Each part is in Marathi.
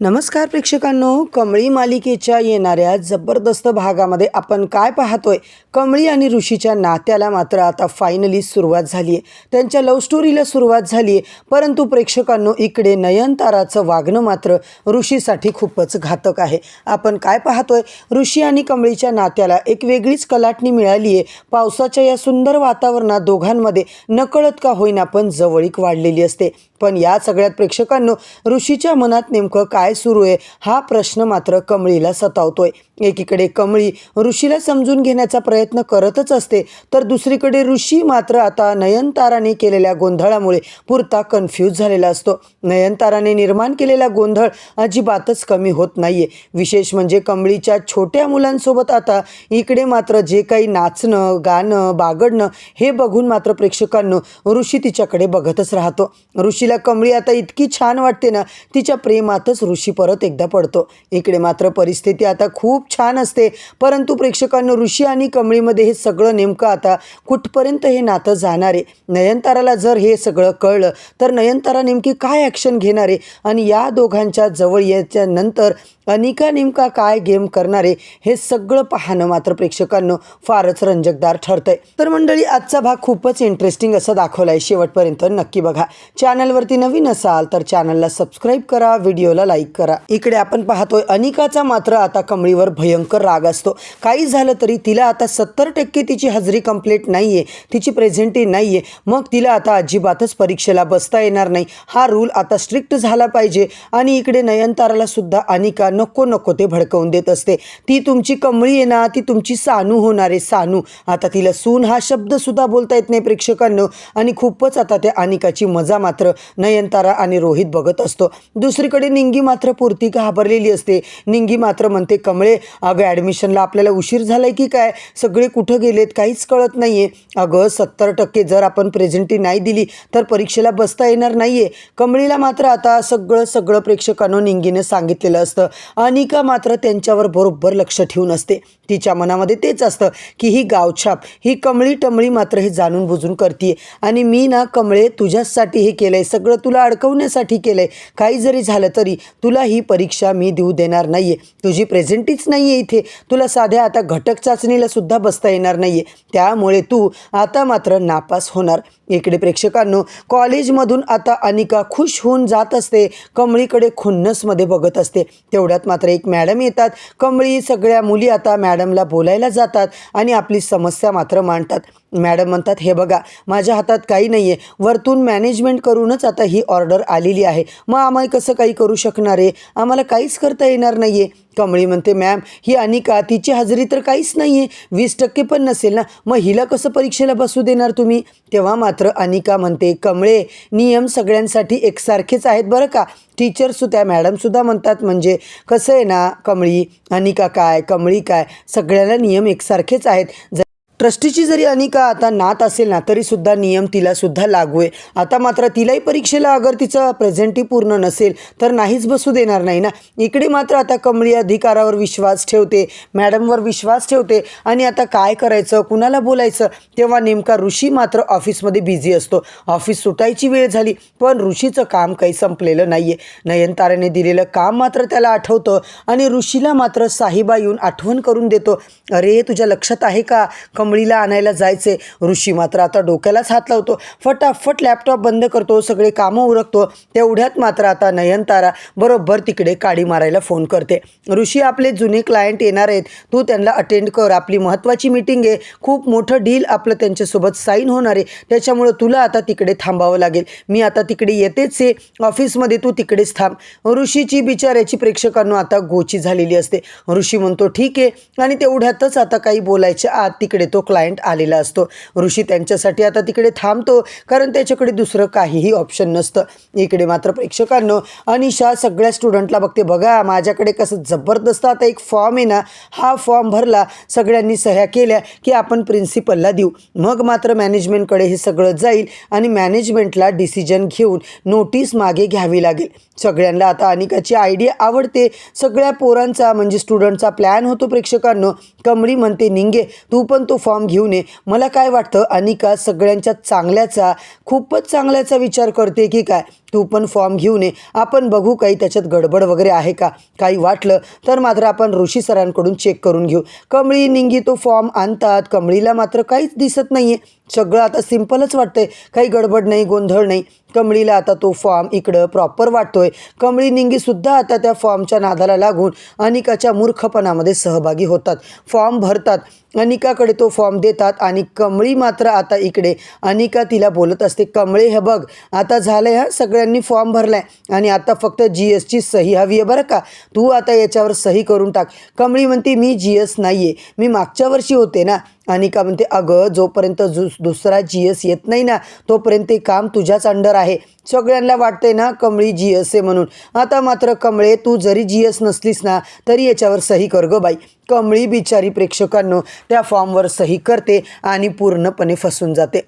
नमस्कार प्रेक्षकांनो, कमळी मालिकेच्या येणाऱ्या जबरदस्त भागामध्ये आपण काय पाहतोय? कमळी आणि ऋषीच्या नात्याला मात्र आता फायनली सुरुवात झाली आहे. त्यांच्या लव्ह स्टोरीला सुरुवात झाली आहे. परंतु प्रेक्षकांनो, इकडे नयनताराचं वागणं मात्र ऋषीसाठी खूपच घातक आहे. आपण काय पाहतोय? ऋषी आणि कमळीच्या नात्याला एक वेगळीच कलाटणी मिळाली आहे. पावसाच्या या सुंदर वातावरणात दोघांमध्ये नकळत का होईना पण जवळीक वाढलेली असते. पण या सगळ्यात प्रेक्षकांनो, ऋषीच्या मनात नेमकं काय सुरू आहे हा प्रश्न मात्र कमळीला सतावतोय. एकीकडे कमळी ऋषीला समजून घेण्याचा प्रयत्न करतच असते, तर दुसरीकडे ऋषी मात्र आता नयनताराने केलेल्या गोंधळामुळे पुरता कन्फ्यूज झालेला असतो. नयनताराने निर्माण केलेला गोंधळ अजिबातच कमी होत नाहीये. विशेष म्हणजे कमळीच्या छोट्या मुलांसोबत आता इकडे मात्र जे काही नाचणं, गाणं, बागडणं हे बघून मात्र प्रेक्षकांनो ऋषी तिच्याकडे बघतच राहतो. ऋषीला कमळी आता इतकी छान वाटते ना, तिच्या प्रेमातच ऋषी परत एकदा पडतो. इकडे मात्र परिस्थिती आता खूप छान असते. परंतु प्रेक्षकांनो, ऋषी आणि कमळीमध्ये हे सगळं नेमकं आता कुठपर्यंत हे नातं जाणार आहे? नयनताराला जर हे सगळं कळलं तर नयनतारा नेमकी काय ॲक्शन घेणार आहे? आणि या दोघांच्या जवळ याच्या नंतर अनिका नेमका काय गेम करणार आहे हे सगळं पाहणं मात्र प्रेक्षकांनो फारच रंजकदार ठरतंय. तर मंडळी, आजचा भाग खूपच इंटरेस्टिंग असा दाखवला आहे. शेवटपर्यंत नक्की बघा. चॅनलवरती नवीन असाल तर चॅनलला सबस्क्राईब करा, व्हिडिओला लाईक करा. इकडे आपण पाहतोय अनिकाचा मात्र आता कमळीवर भयंकर राग असतो. काही झालं तरी तिला आता 70% तिची हजेरी कंप्लीट नाही आहे, तिची प्रेझेंटी नाही आहे. मग तिला आता अजिबातच परीक्षेला बसता येणार नाही. हा रूल आता स्ट्रिक्ट झाला पाहिजे. आणि इकडे नयनताराला सुद्धा अनिका नको नको ते भडकवून देत असते. ती तुमची कमळी आहे ना, ती तुमची सानू होणार आहे, सानू. आता तिला सून हा शब्द सुद्धा बोलता येत नाही प्रेक्षकांनो. आणि खूपच आता त्या अनिकाची मजा मात्र नयनतारा आणि रोहित बघत असतो. दुसरीकडे निंगी मात्र पुरती घाबरलेली असते. निंगी मात्र म्हणते, कमळे अगं ॲडमिशनला आपल्याला उशीर झालाय की काय? सगळे कुठं गेलेत काहीच कळत नाहीये. अगं 70% जर आपण प्रेझेंटी नाही दिली तर परीक्षेला बसता येणार नाहीये. कमळीला मात्र आता सगळं प्रेक्षकांनो निंगीनं सांगितलेलं असतं. अनिका मात्र त्यांच्यावर बरोबर लक्ष ठेवून असते. तिच्या मनामध्ये तेच असतं की ही गावछाप, ही कमळी टमळी मात्र हे जाणून बुजून करते. आणि मी ना कमळे तुझ्यासाठी हे केलंय, सगळं तुला अडकवण्यासाठी केलंय. काही जरी झालं तरी तुला ही परीक्षा मी देऊ देणार नाहीये. तुझी प्रेझेंटीच नाहीये इथे. तुला साध्या आता घटक चाचणीला सुद्धा बसता येणार नाहीये. त्यामुळे तू आता मात्र नापास होणार. इकडे प्रेक्षकांनो, कॉलेजमधून आता अनिका खुश होऊन जात असते. कमळीकडे खुन्नसमध्ये बघत असते. तेवढ्यात मात्र एक मॅडम येतात. कमळी सगळ्या मुली आता मॅडमला बोलायला जातात आणि आपली समस्या मात्र मांडतात. मॅडम म्हणतात, हे बघा, माझ्या हातात काही नाही आहे. वरतून मॅनेजमेंट करूनच आता ही ऑर्डर आलेली आहे. मग आम्हाला कसं काही करू शकणार आहे? आम्हाला काहीच करता येणार नाही आहे. कमळी म्हणते, मॅम, ही अनिका, तिची हजेरी तर काहीच नाही आहे, 20% पण नसेल ना, मग हिला कसं परीक्षेला बसू देणार तुम्ही? तेव्हा मात्र अनिका म्हणते, कमळे, नियम सगळ्यांसाठी एकसारखेच आहेत बरं का. टीचरसुद्धा, मॅडमसुद्धा म्हणतात. म्हणजे कसं आहे ना कमळी, अनिका काय, कमळी काय, सगळ्यांना नियम एकसारखेच आहेत. ट्रस्टीची जरी अनिका आता नात असेल ना तरीसुद्धा नियम तिलासुद्धा लागू आहे. आता मात्र तिलाही परीक्षेला अगर तिचं प्रेझेंटी पूर्ण नसेल तर नाहीच बसू देणार नाही ना. इकडे मात्र आता कमळी अधिकारावर विश्वास ठेवते, मॅडमवर विश्वास ठेवते. आणि आता काय करायचं, कुणाला बोलायचं? तेव्हा नेमका ऋषी मात्र ऑफिसमध्ये बिझी असतो. ऑफिस सुटायची वेळ झाली पण ऋषीचं काम काही संपलेलं नाही आहे. नयनताराने दिलेलं काम मात्र त्याला आठवतं आणि ऋषीला मात्र साहिबा येऊन आठवण करून देतो. अरे, तुझ्या लक्षात आहे का कमळीला आणायला जायचे? ऋषी मात्र आता डोक्यालाच हात लावतो. फटाफट लॅपटॉप बंद करतो, सगळे कामं उरकतो. तेवढ्यात मात्र आता नयनतारा बरोबर तिकडे काडी मारायला फोन करते. ऋषी, आपले जुने क्लायंट येणार आहेत, तू त्यांना अटेंड कर. आपली महत्त्वाची मीटिंग आहे, खूप मोठं डील आपलं त्यांच्यासोबत साईन होणार आहे. त्याच्यामुळं तुला आता तिकडे थांबावं लागेल. मी आता तिकडे येतेच आहे ऑफिसमध्ये, तू तिकडेच थांब. ऋषीची बिचाऱ्याची प्रेक्षकांनो आता गोची झालेली असते. ऋषी म्हणतो, ठीक आहे. आणि तेवढ्यातच आता काही बोलायच्या आत तिकडे तो क्लायंट आलेला असतो. ऋषी त्यांच्यासाठी आता तिकडे थांबतो, कारण त्याच्याकडे दुसरं काहीही ऑप्शन नसतं. इकडे मात्र प्रेक्षकांनो अनिशा सगळ्या स्टुडंटला बघते. बघा, माझ्याकडे कसं जबरदस्त आता एक फॉर्म आहे ना, हा फॉर्म भरला, सगळ्यांनी सह्या केल्या की आपण प्रिन्सिपलला देऊ. मग मात्र मॅनेजमेंटकडे हे सगळं जाईल आणि मॅनेजमेंटला डिसिजन घेऊन नोटीस मागे घ्यावी लागेल. सगळ्यांना आता अनिकाची आयडिया आवडते. सगळ्या पोरांचा म्हणजे स्टुडंटचा प्लॅन होतो प्रेक्षकांनो. कमळी म्हणते, निंगे, तू पण तो फॉर्म घेऊन ये. मला काय वाटतं अनिका सगळ्यांच्या चांगल्याचा, खूपच चांगल्याचा विचार करते की काय. तू पण फॉर्म घेऊन ये, आपण बघू काही त्याच्यात गडबड वगैरे आहे का. काही वाटलं तर मात्र आपण ऋषी सरांकडून चेक करून घेऊ. कमळी निंगी तो फॉर्म आणतात. कमळीला मात्र काहीच दिसत नाही आहे. सगळं आता सिंपलच वाटतंय, काही गडबड नाही, गोंधळ नाही. कमळीला आता तो फॉर्म इकडं प्रॉपर वाटतोय. कमळी निंगीसुद्धा आता त्या फॉर्मच्या नादाला लागून अनिकाच्या मूर्खपणामध्ये सहभागी होतात. फॉर्म भरतात, अनिकाकडे तो फॉर्म देतात आणि कमळी मात्र आता इकडे अनिका तिला बोलत असते, कमळे हे बघ आता झालंय, हा सगळ्यांनी फॉर्म भरलाय आणि आता फक्त GSची सही हवी आहे बरं का. तू आता याच्यावर सही करून टाक. कमळी म्हणते मी GS नाही आहे, मी मागच्या वर्षी होते ना. अनिका म्हणते अगं जोपर्यंत दुसरा GS येत नाही ना तोपर्यंत ते काम तुझ्याच अंडर आहे. सगळ्यांना वाटतंय ना कमळी GS आहे म्हणून. आता मात्र कमळे तू जरी GS नसलीस ना तरी याच्यावर सही कर गं बाई. कमळी बिचारी प्रेक्षकांनो त्या फॉर्मवर सही करते आणि पूर्णपणे फसून जाते.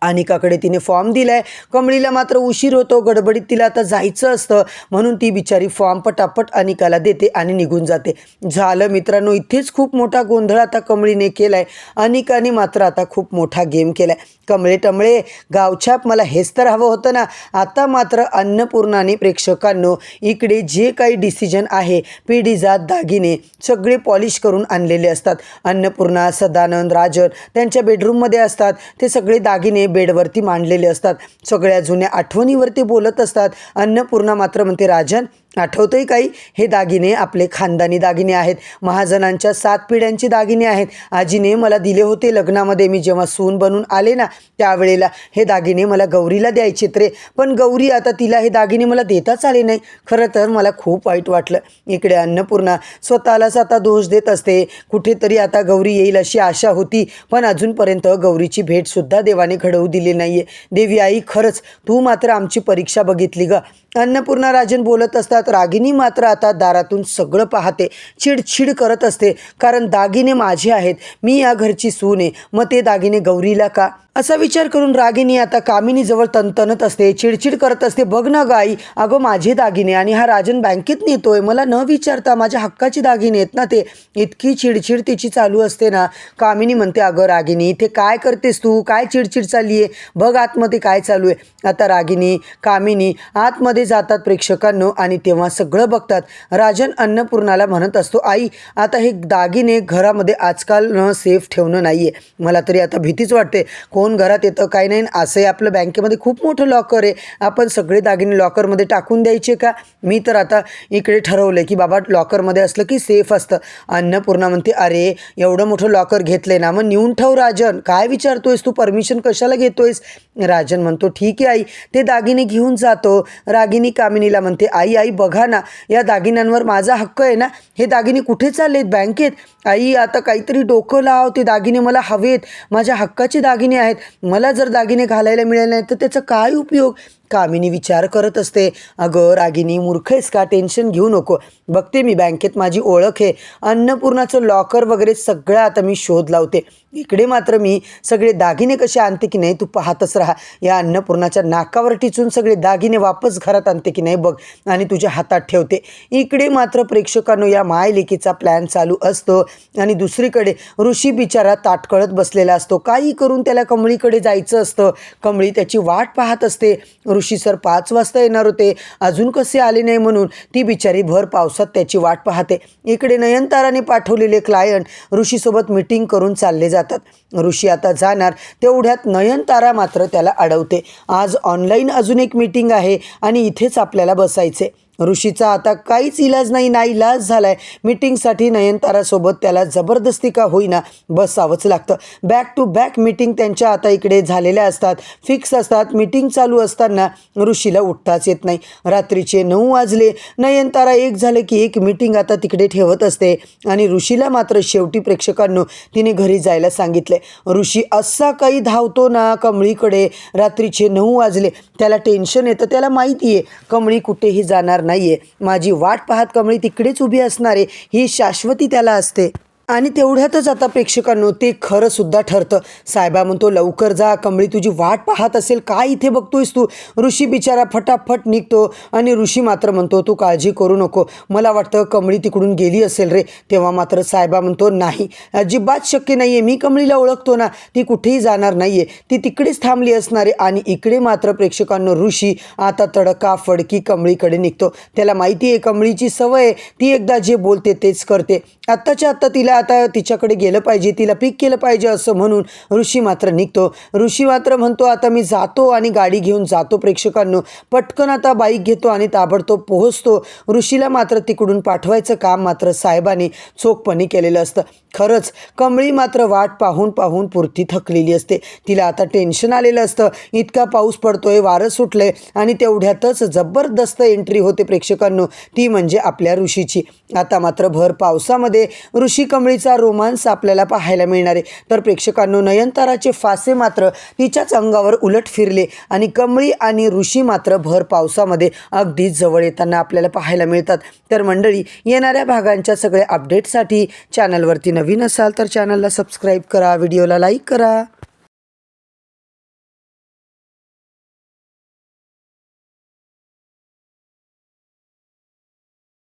अनिकाकडे तिने फॉर्म दिलाय. कमळीला मात्र उशीर होतो, गडबडीत तिला आता जायचं असतं म्हणून ती बिचारी फॉर्म पटापट अनिकाला देते आणि निघून जाते. झालं मित्रांनो, इथेच खूप मोठा गोंधळ आता कमळीने केलाय. अनिकाने मात्र आता खूप मोठा गेम केलाय. कमळे टमळे गावछाप, मला हेच तर हवं होतं ना. आता मात्र अन्नपूर्णाने प्रेक्षकांनो इकडे जे काही डिसिजन आहे, पिढी जात दागिने सगळे पॉलिश करून आणलेले असतात. अन्नपूर्णा, सदानंद, राजन त्यांच्या बेडरूममध्ये असतात. ते सगळे दागिने बेडवरती मांडलेले असतात. सगळ्या जुन्या आठवणीवरती बोलत असतात. अन्नपूर्णा मात्र म्हणते, राजन आठवतंय काही, हे दागिने आपले खानदानी दागिने आहेत, महाजनांच्या 7 पिढ्यांचे दागिने आहेत. आजीने मला दिले होते लग्नामध्ये, मी जेव्हा सून बनून आले ना त्यावेळेला हे दागिने मला गौरीला द्यायचेत रे. पण गौरी आता तिला हे दागिने मला देताच आले नाही. खरं तर मला खूप वाईट वाटलं. इकडे अन्नपूर्णा स्वतःलाच आता दोष देत असते. कुठेतरी आता गौरी येईल अशी आशा होती, पण अजूनपर्यंत गौरीची भेटसुद्धा देवाने घडवू दिली नाही आहे. देवी आई खरंच तू मात्र आमची परीक्षा बघितली ग. अन्नपूर्णा राजन बोलत असतात. रागिनी मात्र आता दारातून सगळं पाहते, चिडचिड करत असते. कारण दागिने माझे आहेत, मी या घरची सून आहे, मग ते दागिने गौरीला का, असा विचार करून रागिनी आता कामिनीजवळ तणतणत असते, चिडचिड करत असते. बघ ना गाई, अगं माझे दागिने आणि हा राजन बँकेत नेतोय, मला न विचारता माझ्या हक्काची दागिने आहेत ना ते. इतकी चिडचिड तिची चालू असते ना. कामिनी म्हणते, अगं रागिनी इथे काय करतेस तू, काय चिडचिड चालली आहे, बघ आतमध्ये काय चालू आहे. आता रागिनी कामिनी आतमध्ये जातात प्रेक्षकांनो आणि तेव्हा सगळं बघतात. राजन अन्नपूर्णाला म्हणत असतो, आई आता हे दागिने घरामध्ये आजकाल सेफ ठेवणं नाही आहे, मला तरी आता भीतीच वाटते. कोण घरात येतं काय नाही. असंही आपलं बँकेमध्ये खूप मोठं लॉकर आहे, आपण सगळे दागिने लॉकरमध्ये टाकून द्यायचे का. मी तर आता इकडे ठरवलं की बाबा लॉकरमध्ये असलं की सेफ असतं. अन्नपूर्णा म्हणते, अरे एवढं मोठं लॉकर घेतलंय ना, मग नेऊन ठेव राजन, काय विचारतोयस तू, परमिशन कशाला घेतोयस. राजन म्हणतो, ठीक आहे आई, ते दागिने घेऊन जातो. रागिनी कामिनीला म्हणते, आई आई बघा ना, या दागिन्यांवर माझा हक्क आहे ना, हे दागिने कुठे चाललेत, बँकेत. आई आता काहीतरी डोकं लाव, ते दागिने मला हवेत, माझ्या हक्काचे दागिने आहेत. मला जर दागिने घालायला मिळाले नाही तर त्याचा काय उपयोग. कामिनी विचार करत असते. अगं रागिनी मूर्ख आहेस का, टेन्शन घेऊ नको, बघते मी बँकेत माझी ओळख आहे. अन्नपूर्णाचं लॉकर वगैरे सगळं आता मी शोध लावते. इकडे मात्र मी सगळे दागिने कसे आणते की नाही तू पाहतच राहा. या अन्नपूर्णाच्या नाकावर टिचून सगळे दागिने वापस घरात आणते की नाही बघ आणि तुझ्या हातात ठेवते. इकडे मात्र प्रेक्षकांनो या मायलेकीचा प्लॅन चालू असतो आणि दुसरीकडे ऋषी बिचारा ताटकळत बसलेला असतो. काही करून त्याला कमळीकडे जायचं असतं. कमळी त्याची वाट पाहत असते. ऋषी सर 5 वाजता येणार होते, अजून कसे आले नाही म्हणून ती बिचारी भर पावसात त्याची वाट पाहते. इकडे नयनताराने पाठवलेले क्लायंट ऋषीसोबत मीटिंग करून चालले जातात. ऋषी आता जाणार तेवढ्यात नयनतारा मात्र त्याला अडवते. आज ऑनलाईन अजून एक मीटिंग आहे आणि इथेच आपल्याला बसायचे. ऋषीचा आता काहीच इलाज नाही, नाईलाज झालाय. मीटिंगसाठी नयनतारासोबत त्याला जबरदस्ती का होईना बसावंच लागतं. बॅक टू बॅक मीटिंग त्यांच्या आता इकडे झालेल्या असतात, फिक्स असतात. मीटिंग चालू असताना ऋषीला उठताच येत नाही. रात्रीचे 9 वाजले. नयनतारा एक झाले की एक मीटिंग आता तिकडे ठेवत असते आणि ऋषीला मात्र शेवटी प्रेक्षकांनो तिने घरी जायला सांगितले. ऋषी असा काही धावतो ना कमळीकडे. रात्रीचे 9 वाजले. त्याला टेन्शन येतं, त्याला माहिती आहे कमळी कुठेही जाणार नाहीये, माझी वाट पाहत कमळी तिकडेच उभी असणार आहे, ही शाश्वती त्याला असते. आणि तेवढ्यातच आता प्रेक्षकांनो ते खरं सुद्धा ठरतं. साहेबा म्हणतो लवकर जा, कमळी तुझी वाट पाहत असेल, काय इथे बघतोयस तू. ऋषी बिचारा फटाफट निघतो आणि ऋषी मात्र म्हणतो तू काळजी करू नको, मला वाटतं कमळी तिकडून गेली असेल रे. तेव्हा मात्र साहेबा म्हणतो नाही, अजिबात शक्य नाही आहे, मी कमळीला ओळखतो ना, ती कुठेही जाणार नाही आहे, ती तिकडेच थांबली असणार आहे. आणि इकडे मात्र प्रेक्षकांनो ऋषी आता तडकाफडकी कमळीकडे निघतो. त्याला माहिती आहे कमळीची सवय आहे, ती एकदा जे बोलते तेच करते. आत्ताच्या आत्ता तिला आता तिच्याकडे गेलं पाहिजे, तिला पिक केलं पाहिजे असं म्हणून ऋषी मात्र निघतो. ऋषी मात्र म्हणतो आता मी जातो आणि गाडी घेऊन जातो. प्रेक्षकांनो पटकन आता बाईक घेतो आणि ताबडतोब पोहोचतो. ऋषीला मात्र तिकडून पाठवायचं काम मात्र साहेबांनी चोखपणे केलेलं असतं. खरंच कमळी मात्र वाट पाहून पाहून पुरती थकलेली असते. तिला आता टेन्शन आलेलं असतं, इतका पाऊस पडतोय, वारं सुटलंय आणि तेवढ्यातच जबरदस्त एंट्री होते प्रेक्षकांनो, ती म्हणजे आपल्या ऋषीची. आता मात्र भर पावसामध्ये ऋषी कमळीचा रोमांस आपल्याला पाहायला मिळणार आहे. तर प्रेक्षकांनो नयनताराचे फासे मात्र तिच्याच अंगावर उलट फिरले आणि कमळी आणि ऋषी मात्र भर पावसामध्ये अगदी जवळ येताना आपल्याला पाहायला मिळतात. तर मंडळी येणाऱ्या भागांच्या सगळ्या अपडेटसाठी चॅनलवरती नवीन असाल तर चॅनलला सबस्क्राईब करा, व्हिडिओला लाईक करा.